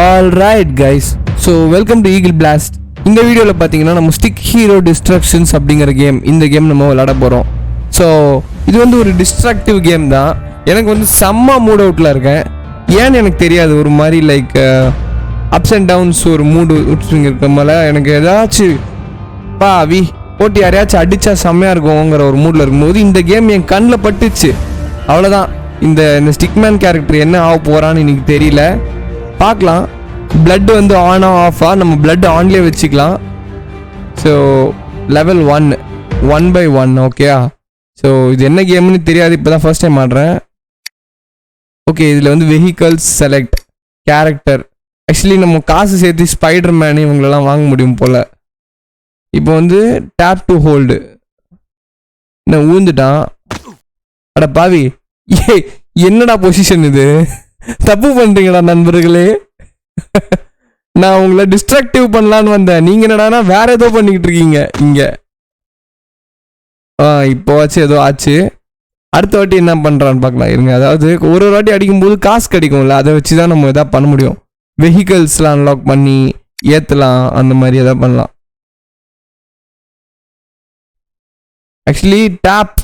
All right guys, so welcome to eagle blast. இந்த வீடியோவில் பார்த்தீங்கன்னா நம்ம ஸ்டிக் ஹீரோ டிஸ்ட்ராக்ஷன்ஸ் அப்படிங்கிற கேம், இந்த கேம் நம்ம விளாட போகிறோம். ஸோ இது வந்து ஒரு டிஸ்ட்ராக்டிவ் கேம் தான். எனக்கு வந்து செம்ம மூட் அவுட்டில் இருக்கேன். ஏன்னு எனக்கு தெரியாது, ஒரு மாதிரி லைக் அப்ஸ் அண்ட் டவுன்ஸ் ஒரு மூடு விட்டுருங்க இருக்கமால எனக்கு ஏதாச்சும் போட்டு யாரையாச்சும் அடித்தா செம்மையாக இருக்கும்ங்கிற ஒரு மூடில் இருக்கும்போது இந்த கேம் என் கண்ணில் பட்டுச்சு. அவ்வளோதான். இந்த ஸ்டிக்மேன் கேரக்டர் என்ன ஆக போகிறான்னு எனக்கு தெரியல. பார்க்கலாம். பிளட் வந்து ஆன் ஆஃபா, நம்ம பிளட் ஆன்லேயே வச்சுக்கலாம். ஸோ லெவல் 1 ஓகேயா. ஸோ இது என்ன கேம்னு தெரியாது, இப்போ தான் ஃபர்ஸ்ட் டைம் ஆடுறேன். ஓகே, இதில் வந்து வெஹிக்கல்ஸ் செலக்ட் கேரக்டர். ஆக்சுவலி நம்ம காசு சேர்த்து ஸ்பைடர் மேன் இவங்களெல்லாம் வாங்க முடியும் போல். இப்போ வந்து டேப் டு ஹோல்டு. நான் ஊந்துட்டான். அட பாவி, என்னடா பொசிஷன் இது? தப்பு பண்ணுறீங்களா நண்பர்களே? நான் உங்களை டிஸ்ட்ராக்டிவ் பண்ணலான்னு வந்தேன், நீங்கள் என்னடானா வேற ஏதோ பண்ணிக்கிட்டு இருக்கீங்க இங்கே. இப்போ ஆச்சு, ஏதோ ஆச்சு. அடுத்த வாட்டி என்ன பண்ணுறான்னு பார்க்கலாம் இருங்க. அதாவது ஒரு வாட்டி அடிக்கும்போது காசு கிடைக்கும்ல, அதை வச்சு தான் நம்ம எதாவது பண்ண முடியும். வெஹிக்கல்ஸ்லாம் அன்லாக் பண்ணி ஏற்றலாம், அந்த மாதிரி எதாவது பண்ணலாம். ஆக்சுவலி டேப்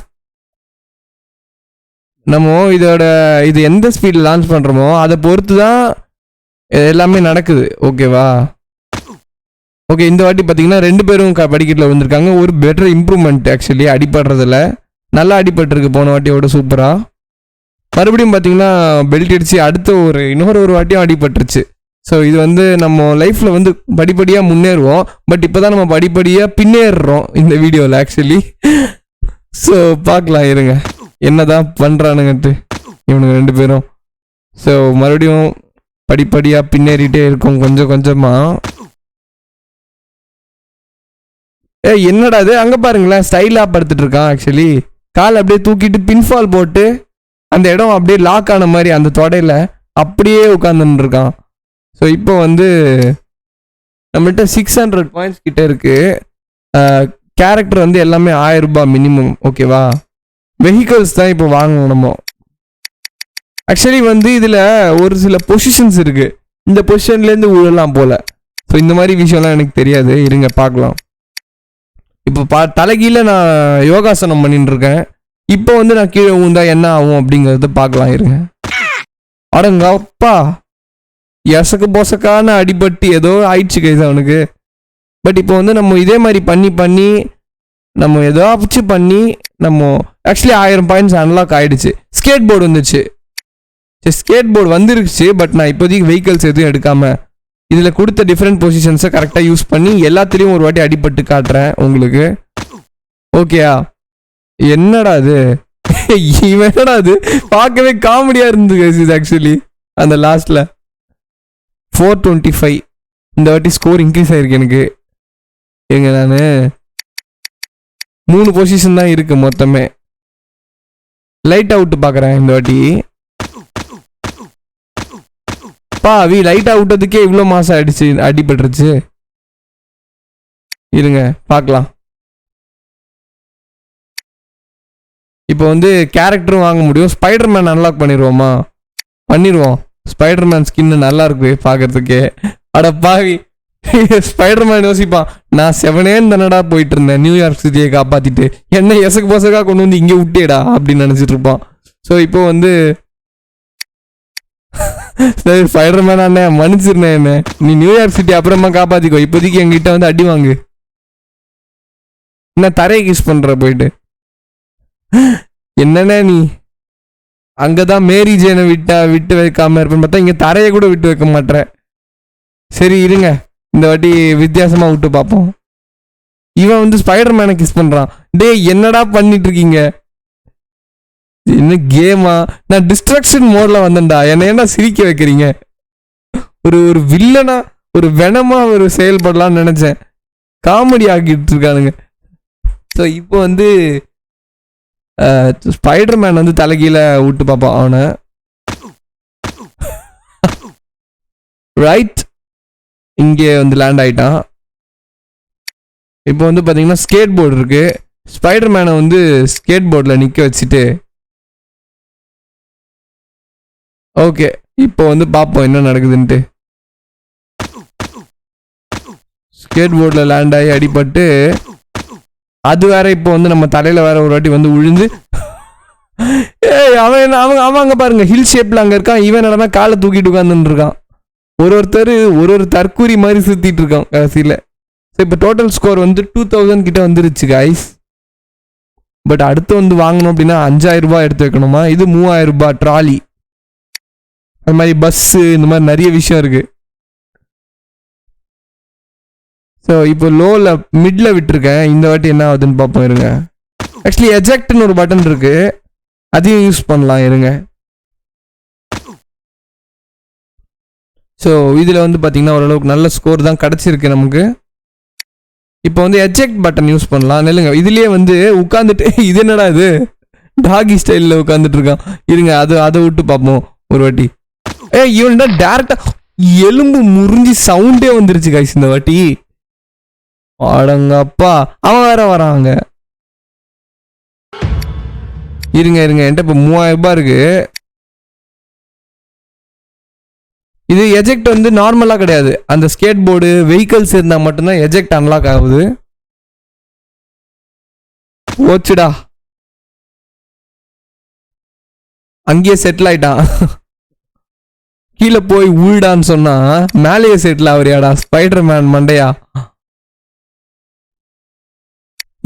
நம்ம இது எந்த ஸ்பீடில் லான்ச் பண்ணுறோமோ அதை பொறுத்து தான் எல்லாமே நடக்குது. ஓகேவா? ஓகே, இந்த வாட்டி பார்த்தீங்கன்னா 2 பேரும் படிக்கட்டில் வந்திருக்காங்க. ஒரு பெட்டர் இம்ப்ரூவ்மெண்ட். ஆக்சுவலி அடிபடுறதில்ல நல்லா அடிபட்டுருக்கு போன வாட்டியோட சூப்பராக. மறுபடியும் பார்த்தீங்கன்னா பெல்ட் அடிச்சு அடுத்த இன்னொரு வாட்டியும் அடிபட்டுருச்சு. ஸோ இது வந்து நம்ம லைஃப்பில் வந்து படிப்படியாக முன்னேறுவோம். பட் இப்போ தான் நம்ம படிப்படியாக பின்னேறுறோம் இந்த வீடியோவில் ஆக்சுவலி. ஸோ பார்க்கலாம் இருங்க என்னதான் பண்ணுறானுங்கன்ட்டு இவனுங்க 2 பேரும். ஸோ மறுபடியும் படிப்படியாக பின்னேறிட்டே இருக்கும் கொஞ்சம் கொஞ்சமாக. என்னடா அது? அங்கே பாருங்களேன், ஸ்டைலாக படுத்துட்டு இருக்கான். ஆக்சுவலி கால் அப்படியே தூக்கிட்டு பின்ஃபால் போட்டு அந்த இடம் அப்படியே லாக் ஆன மாதிரி அந்த தொடையில் அப்படியே உட்காந்துன்னு இருக்கான். ஸோ இப்போ வந்து நம்மள்கிட்ட 600 பாயிண்ட்ஸ் கிட்ட இருக்கு. கேரக்டர் வந்து எல்லாமே 1000 ரூபாய் மினிமம். ஓகேவா? வெஹிக்கல்ஸ் தான் இப்போ வாங்கணும் நம்ம. ஆக்சுவலி வந்து இதில் ஒரு சில பொசிஷன்ஸ் இருக்கு, இந்த பொசிஷன்லேருந்து விழலாம் போல. ஸோ இந்த மாதிரி விஷயம்லாம் எனக்கு தெரியாது. இருங்க பார்க்கலாம். இப்போ தலைகீழ நான் யோகாசனம் பண்ணிட்டு இருக்கேன். இப்போ வந்து நான் கீழே ஊந்தா என்ன ஆகும் அப்படிங்கிறத பார்க்கலாம் இருங்க. அடங்க அப்பா, எசக்கு போசக்கான அடிபட்டு ஏதோ ஆயிடுச்சு கைஸ் அவனுக்கு. பட் இப்போ வந்து நம்ம இதே மாதிரி பண்ணி நம்ம ஏதாச்சும் பண்ணி நம்ம ஆக்சுவலி 1000 பாயிண்ட்ஸ் அன்லாக் ஆயிடுச்சு. ஸ்கேட் போர்டு வந்துச்சு. சரி, ஸ்கேட் போர்டு வந்துருச்சு. பட் நான் இப்போதைக்கு வெஹிக்கல்ஸ் எதுவும் எடுக்காம இதில் கொடுத்த டிஃப்ரெண்ட் பொசிஷன்ஸை கரெக்டாக யூஸ் பண்ணி எல்லாத்துலேயும் ஒரு வாட்டி அடிபட்டு காட்டுறேன் உங்களுக்கு. ஓகேயா? என்னடா அது? என்னடா அது? பார்க்கவே காமெடியாக இருந்தது இது ஆக்சுவலி. அந்த லாஸ்ட்டில் 425 இந்த வாட்டி ஸ்கோர் இன்க்ரீஸ் ஆகிருக்கு எனக்கு. எங்க நான் 3 பொசிஷன் தான் இருக்கு மொத்தமே. லைட் அவுட் பார்க்குறேன் இந்த வாட்டி. லைட் அவுட்டதுக்கே இவ்வளோ மாசம் ஆயிடுச்சு, அடிபட்டுருச்சு. இருங்க பார்க்கலாம். இப்போ வந்து கேரக்டரும் வாங்க முடியும். ஸ்பைடர் மேன் அன்லாக் பண்ணிடுவோம். ஸ்பைடர் மேன் ஸ்கின்னு நல்லா இருக்கு பார்க்கறதுக்கே. அட பாவி, ஸ்பைடர் மேன் யோசிப்பான், நான் 7 தானடா போயிட்டு இருந்தேன் நியூயார்க் சிட்டியை காப்பாத்திட்டு, என்ன எசக்கு போசக்கா கொண்டு வந்து இங்கே விட்டேடா அப்படின்னு நினைச்சிட்டு இருப்பான். ஸோ இப்போ வந்து சரி ஸ்பைடர் மேன் அண்ணே மன்னிச்சிருந்தேன், என்ன நீ நியூயார்க் சிட்டி அப்புறமா காப்பாத்திக்கோ, இப்போதைக்கு எங்கிட்ட வந்து அடி வாங்கு. என்ன தரையை கிஸ் பண்ற போயிட்டு? என்னண்ணே நீ அங்கதான் மேரி ஜேனை விட்டு வைக்காம இருப்பேன்னு பார்த்தா இங்க தரையை கூட விட்டு வைக்க மாட்டேன். சரி இருங்க, இந்த வாட்டி வித்தியாசமா விட்டு பார்ப்போம். இவன் வந்து ஸ்பைடர் மேனை கிஸ் பண்றான். டேய் என்னடா பண்ணிட்டு இருக்கீங்க? என்ன கேமா? நான் டிஸ்ட்ராக்ஷன் மோட்ல வந்தேன்டா, என்ன என்ன சிரிக்க வைக்கிறீங்க? ஒரு வில்லனா ஒரு வெனமா ஒரு செயல்படலாம்னு நினைச்சேன், காமெடி ஆக்கிட்டு இருக்கானுங்க. ஸோ இப்போ வந்து ஸ்பைடர் மேன் வந்து தலைகீழ விட்டு பார்ப்பான் அவனை. ரைட், இங்கே வந்து லேண்ட் ஆயிட்டான். இப்போ வந்து பார்த்தீங்கன்னா ஸ்கேட் போர்டு இருக்கு. ஸ்பைடர் மேனை வந்து ஸ்கேட் போர்டில் நிற்க வச்சுட்டு ஓகே இப்போ வந்து பார்ப்போம் என்ன நடக்குதுன்ட்டு. ஸ்கேட் போர்டில் லேண்ட் ஆகி அடிபட்டு அது வேற இப்போ வந்து நம்ம தலையில வேற ஒரு வாட்டி வந்து விழுந்து ஏய் அவன் அவன் அவன் அங்கே பாருங்க ஹில் ஷேப்ல அங்கே இருக்கான். இவன் என்னடா காலை தூக்கிட்டு உட்காந்துட்டு இருக்கான். ஒருத்தர் ஒரு தற்கூரி மாதிரி சுத்திட்டு இருக்கான் கடைசியில். ஸோ இப்போ டோட்டல் ஸ்கோர் வந்து 2000 கிட்ட வந்துருச்சு கைஸ். பட் அடுத்து வந்து வாங்கணும் அப்படின்னா 5000 ரூபாய் எடுத்து வைக்கணுமா? இது 3000 ரூபாய் ட்ராலி, அது மாதிரி பஸ்ஸு, இந்த மாதிரி நிறைய விஷயம் இருக்கு. ஸோ இப்போ லோவில் மிடில் விட்டுருக்கேன். இந்த வாட்டி என்ன ஆகுதுன்னு பார்ப்போம் இருங்க. ஆக்சுவலி எஜெக்ட்னு ஒரு பட்டன் இருக்கு, அதையும் யூஸ் பண்ணலாம் இருங்க. ஸோ இதில் வந்து பார்த்தீங்கன்னா ஓரளவுக்கு நல்ல ஸ்கோர் தான் கிடச்சிருக்கு நமக்கு. இப்போ வந்து எஜெக்ட் பட்டன் யூஸ் பண்ணலாம். இல்லைங்க இதுலேயே வந்து உட்காந்துட்டு இது என்னடா இது டாகி ஸ்டைலில் உட்காந்துட்டு இருக்கான். இருங்க அதை விட்டு பார்ப்போம் ஒரு வாட்டி. இவன்டா டேரக்டா எலும்பு முறிஞ்சி சவுண்டே வந்துருச்சு கைஸ் இந்த வாட்டி. அடங்கப்பா அவன் வேற வராங்க. இருங்க என்கிட்ட இப்போ 3000 ரூபாய் இருக்கு. இது எஜெக்ட் வந்து நார்மலாக கிடையாது, அந்த ஸ்கேட் போர்டு வெஹிக்கல்ஸ் இருந்தால் மட்டும்தான் எஜெக்ட் அன்லாக் ஆகுது. ஓச்சுடா அங்கேயே செட்டில் ஆயிட்டான். கீழே போய் உள்டான்னு சொன்னா மேலேயே செட்டில் ஆகுறியாடா ஸ்பைடர் மேன் மண்டையா.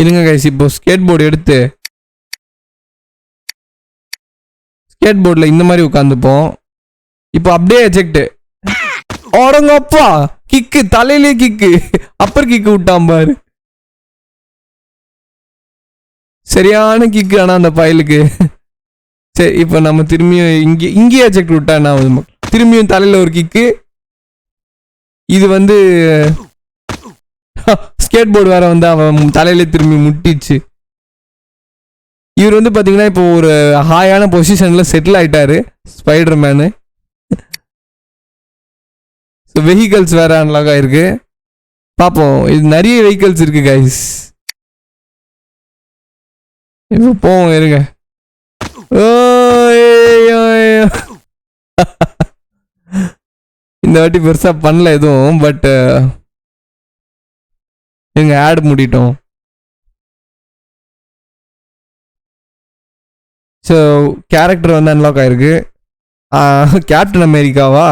இருங்க கைஸ் இப்போ ஸ்கேட் போர்டு எடுத்து ஸ்கேட் போர்டில் இந்த மாதிரி உட்காந்துப்போம். இப்போ அப்படியே எஜெக்ட். ஓடங்கப்பா கிக்கு தலையிலே கிக்கு, அப்பர் கிக்கு விட்டான் பாரு. சரியான கிக்கு ஆனா அந்த பயலுக்கு. சரி இப்போ நம்ம திரும்பியும் இங்கேயே எஜெக்ட் விட்டா என்ன ஆகுது? திரும்பியும் தலையில ஒரு கிக்கு. இது வந்து ஸ்கேட் போர்டு வேற வந்து அவன் தலையில திரும்பி முட்டிச்சு. இவர் வந்து பாத்தீங்கன்னா இப்போ ஒரு ஹாயான பொசிஷன்ல செட்டில் ஆயிட்டாரு ஸ்பைடர் மேனு. வெஹிக்கல்ஸ் வேற அன்லாக் ஆயிருக்கு. பார்ப்போம், இது நிறைய வெஹிக்கல்ஸ் இருக்கு கைஸ். இப்போ போவோம் இருங்க. இந்த வாட்டி பெருசா பண்ணல எதுவும், பட் எங்க ஆட் முடிட்டோம். ஸோ கேரக்டர் வந்து அன்லாக் ஆயிருக்கு. கேப்டன் அமெரிக்காவா?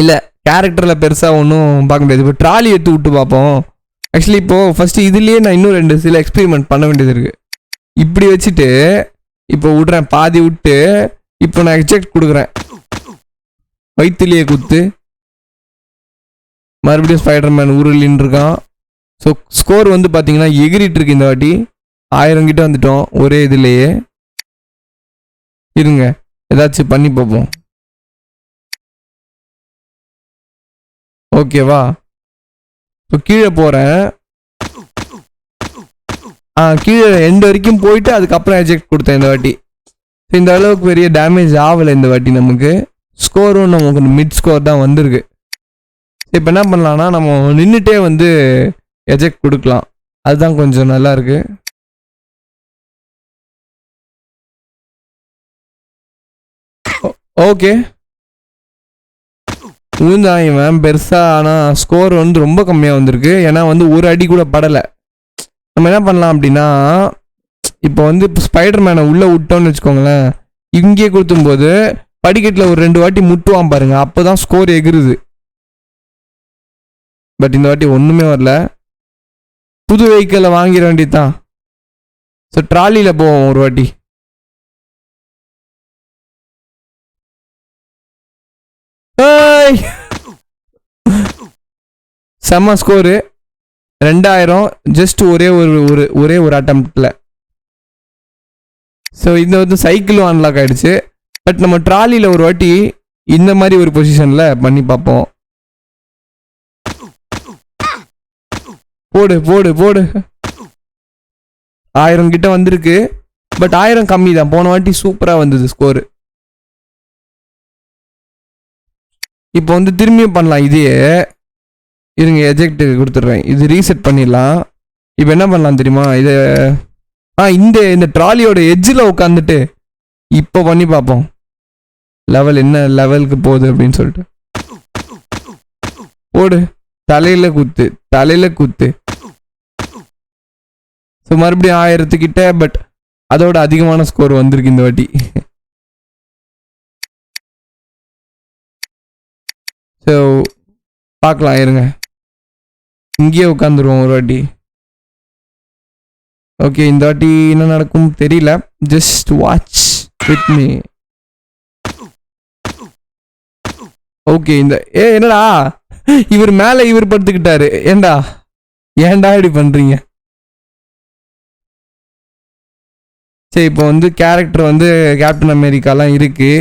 இல்லை கேரக்டரில் பெருசாக ஒன்றும் பார்க்க முடியாது. இப்போ ட்ராலி எடுத்து விட்டு பார்ப்போம். ஆக்சுவலி இப்போது ஃபஸ்ட்டு இதுலேயே நான் இன்னும் 2 சில எக்ஸ்பெரிமெண்ட் பண்ண வேண்டியது இருக்குது. இப்படி வச்சுட்டு இப்போ விட்றேன், பாதி விட்டு இப்போ நான் எக்ஜெக்ட் கொடுக்குறேன். வயிற்றுலேயே குத்து மறுபடியும் ஸ்பைடர் மேன் உருளின்னு இருக்கான். ஸோ ஸ்கோர் வந்து பார்த்தீங்கன்னா எகிரிட்டு இருக்கு இந்த வாட்டி. 1000 கிட்ட வந்துட்டோம் ஒரே இதுலேயே. இருங்க ஏதாச்சும் பண்ணி பார்ப்போம். ஓகேவா? இப்போ கீழே போகிறேன். கீழே எண்டு வரைக்கும் போயிட்டு அதுக்கப்புறம் எஜெக்ட் கொடுத்தேன் இந்த வாட்டி. இந்த அளவுக்கு பெரிய டேமேஜ் ஆகலை இந்த வாட்டி. நமக்கு ஸ்கோரும் நமக்கு மிட் ஸ்கோர் தான் வந்திருக்கு. இப்போ என்ன பண்ணலான்னா நம்ம நின்றுட்டே வந்து எஜெக்ட் கொடுக்கலாம். அதுதான் கொஞ்சம் நல்லா இருக்கு. ஓகே உழுந்தான் இவன் பெருசா. ஆனால் ஸ்கோர் வந்து ரொம்ப கம்மியாக வந்திருக்கு. ஏன்னா வந்து ஒரு அடி கூட படலை. நம்ம என்ன பண்ணலாம் அப்படின்னா இப்போ வந்து ஸ்பைடர் மேனை உள்ளே விட்டோம்னு வச்சுக்கோங்களேன், இங்கே கொடுத்தும்போது படிக்கட்டில் ஒரு 2 வாட்டி முட்டுவான் பாருங்க, அப்போதான் ஸ்கோர் எகிருது. பட் இந்த வாட்டி ஒன்றுமே வரல. புது வெஹிக்கிளை வாங்கிட வேண்டியதுதான். ஸோ ட்ராலியில் போவோம் ஒரு வாட்டி. செம்ம ஸ்கோரு 2000 ஜஸ்ட் ஒரே ஒரு அட்டம்ப்ட்ல. ஸோ இது வந்து சைக்கிளும் அன்லாக் ஆயிடுச்சு. பட் நம்ம ட்ராலியில் ஒரு வாட்டி இந்த மாதிரி ஒரு பொசிஷன்ல பண்ணி பார்ப்போம். போடு போடு போடு. 1000 கிட்ட வந்திருக்கு. பட் 1000 கம்மி தான். போன வாட்டி சூப்பரா வந்தது ஸ்கோரு. இப்போ வந்து திரும்பியும் பண்ணலாம் இதையே. இருங்க எஜெக்ட் கொடுத்துட்றேன். இது ரீசெட் பண்ணிடலாம். இப்போ என்ன பண்ணலாம் தெரியுமா? இதை இந்த ட்ராலியோட எட்ஜில் உட்காந்துட்டு இப்போ பண்ணி பார்ப்போம் லெவல் என்ன லெவலுக்கு போகுது அப்படின்னு சொல்லிட்டு. போடு தலையில குத்து. ஸோ மறுபடியும் 1000 கிட்ட, பட் அதோட அதிகமான ஸ்கோர் வந்திருக்கு இந்த வாட்டி. ஸோ பார்க்கலாம் இருங்க, இங்கேயே உட்காந்துருவோம் ஒரு வாட்டி. ஓகே, இந்த வாட்டி என்ன நடக்கும் தெரியல, just watch with me. Okay, இந்த என்னடா இவர் மேல இவர் படுத்துக்கிட்டாரு, ஏண்டா இப்படி பண்றீங்க? சரி, இப்போ வந்து கேரக்டர் வந்து கேப்டன் அமெரிக்காலாம் இருக்கு,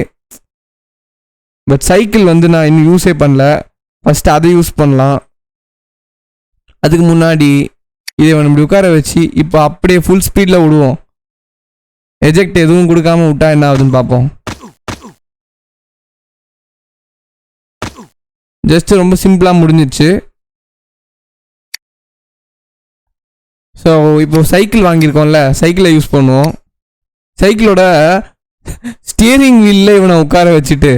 பட் சைக்கிள் வந்து நான் இன்னும் யூஸே பண்ணல. ஃபர்ஸ்ட் அதை யூஸ் பண்ணலாம். அதுக்கு முன்னாடி இதை இப்படி உட்கார வச்சு இப்போ அப்படியே ஃபுல் ஸ்பீடில் விடுவோம். எஜெக்ட் எதுவும் கொடுக்காம விட்டா என்ன ஆகுதுன்னு பார்ப்போம். ஜஸ்ட் ரொம்ப சிம்பிளாக முடிஞ்சிச்சு. ஸோ இப்போ சைக்கிள் வாங்கியிருக்கோம்ல, சைக்கிளை யூஸ் பண்ணுவோம். சைக்கிளோட ஸ்டியரிங் வீல்ல இவனை உட்கார வச்சுட்டு,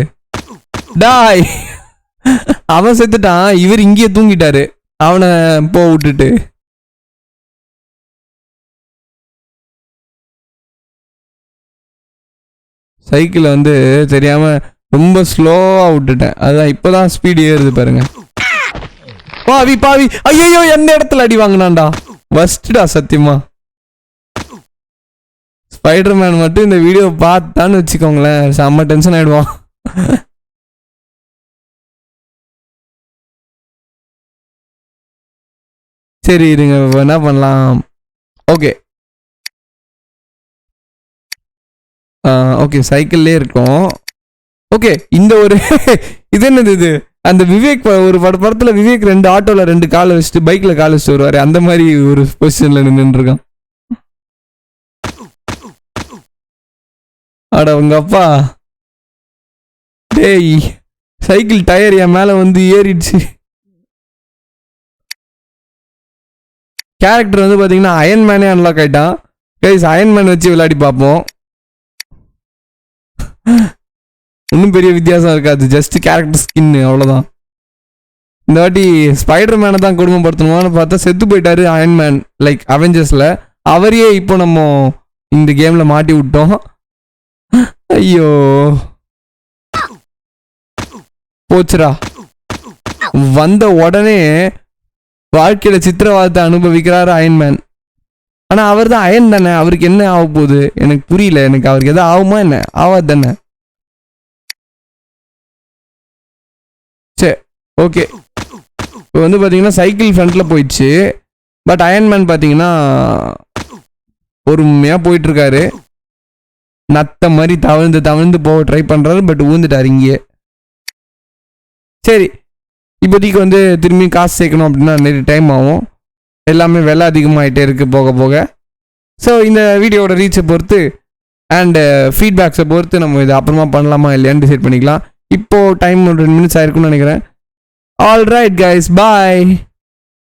டாய் அவன் செத்துட்டான், இவர் இங்கேயே தூங்கிட்டாரு, அவனை போ விட்டுட்டு. சைக்கிளை வந்து தெரியாம ரொம்ப ஸ்லோவா விட்டுட்டேன், அதுதான் இப்போதான் ஸ்பீடு ஏறுது பாருங்க. பாவி ஐயோ, எந்த இடத்துல அடி வாங்கினான்டா, வஸ்டா சத்தியமா. ஸ்பைடர்மேன் மட்டும் இந்த வீடியோ பார்த்தான்னு வச்சுக்கோங்களேன், செம்ம டென்ஷன் ஆயிடுவான். சரி இருங்க, என்ன பண்ணலாம். ஓகே ஓகே, சைக்கிள்லே இருக்கோம். ஓகே, இந்த ஒரு இது என்னது இது, அந்த விவேக் ஒரு படத்துல விவேக் 2 ஆட்டோல 2 காலை வச்சுட்டு பைக்ல காலை வச்சுட்டு வருவாரு, அந்த மாதிரி ஒரு பொசிஷன்ல நின்று இருக்கான். அட உங்க அப்பா, டேய் சைக்கிள் டயர் என் மேல வந்து ஏறிடுச்சு. கேரக்டர் வந்து பாத்தீங்கன்னா அயன்மேனே அன்லாக் ஆயிட்டான். கைஸ், அயன்மேன் வச்சு விளையாடி பார்ப்போம். இன்னும் பெரிய வித்தியாசம் இருக்காது, ஜஸ்ட் கேரக்டர் ஸ்கின் அவ்வளோதான். இந்த வாட்டி ஸ்பைடர்மேனை தான் குடும்பப்படுத்தணுமான்னு பார்த்தா செத்து போயிட்டாரு அயன்மேன், லைக் அவெஞ்சர்ஸில். அவரையே இப்போ நம்ம இந்த கேமில் மாட்டி விட்டோம். ஐயோ போச்சுரா. வந்த உடனே வாழ்க்கையில் சித்திரவாதத்தை அனுபவிக்கிறாரு அயன்மேன். ஆனால் அவர் தான் அயன் தானே, அவருக்கு என்ன ஆக போகுது எனக்கு புரியல. எனக்கு அவருக்கு எதாவது ஆகுமா என்ன, ஆகாது தானே. சரி ஓகே, இப்போ வந்து பார்த்தீங்கன்னா சைக்கிள் ஃப்ரண்ட்டில் போயிடுச்சு, பட் அயன்மேன் பார்த்தீங்கன்னா பொறுமையாக போயிட்டுருக்காரு. நத்த மாதிரி தவழ்ந்து போக ட்ரை பண்ணுறாரு, பட் ஊந்துட்டார் இங்கேயே. சரி, இப்போதைக்கு வந்து திரும்பி காசு சேர்க்கணும் அப்படின்னா நிறைய டைம் ஆகும், எல்லாமே விலை அதிகமாகிட்டே இருக்குது போக போக. ஸோ இந்த வீடியோட ரீச்சை பொறுத்து அண்ட் ஃபீட்பேக்ஸை பொறுத்து நம்ம இதை அப்புறமா பண்ணலாமா இல்லையான்னு டிசைட் பண்ணிக்கலாம். இப்போது டைம் ஒரு 2 minutes ஆயிருக்குன்னு நினைக்கிறேன். ஆல் ரைட் கைஸ், பாய்.